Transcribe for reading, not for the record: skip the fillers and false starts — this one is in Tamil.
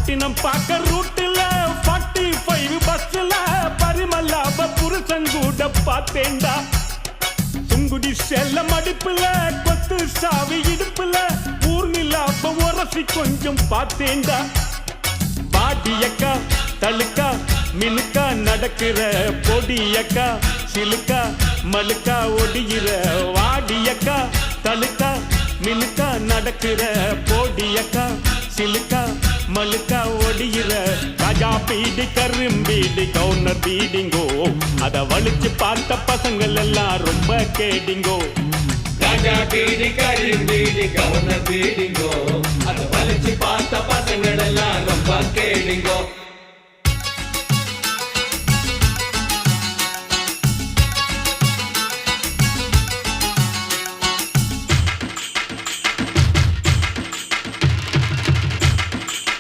பட்டினம் பார்க்க ரூட்டுல 45 பஸ்ல பரிமல்லாப புருஷன் கூட பார்த்தேன்டா. சுங்குடி செல்ல மடிப்புல கொத்து சாவி இடுப்புல ஊர்நிலாப உரசி கொஞ்சம் பார்த்தேன்டா. பாடியக்கா தழுக்கா மினுக்கா நடக்கிற பொடியக்கா சிலுக்கா மலுக்கா ஒடிகிற வாடியக்கா தழுக்கா மினுக்கா நடக்கிற பொடியக்கா சிலுக்கா மலுக்கா ஒடிகிற ராஜா பீடி கரும்பீடி கவுனர் பீடிங்கோ அத வலிச்சு பார்த்த பசங்கள் எல்லாம் ரொம்ப கேடிங்கோ. ராஜா பீடி கரும்பீடி கவுனர் பீடிங்கோ அத வலிச்சு பார்த்த பசங்கள் எல்லாம் ரொம்ப கேடிங்கோ.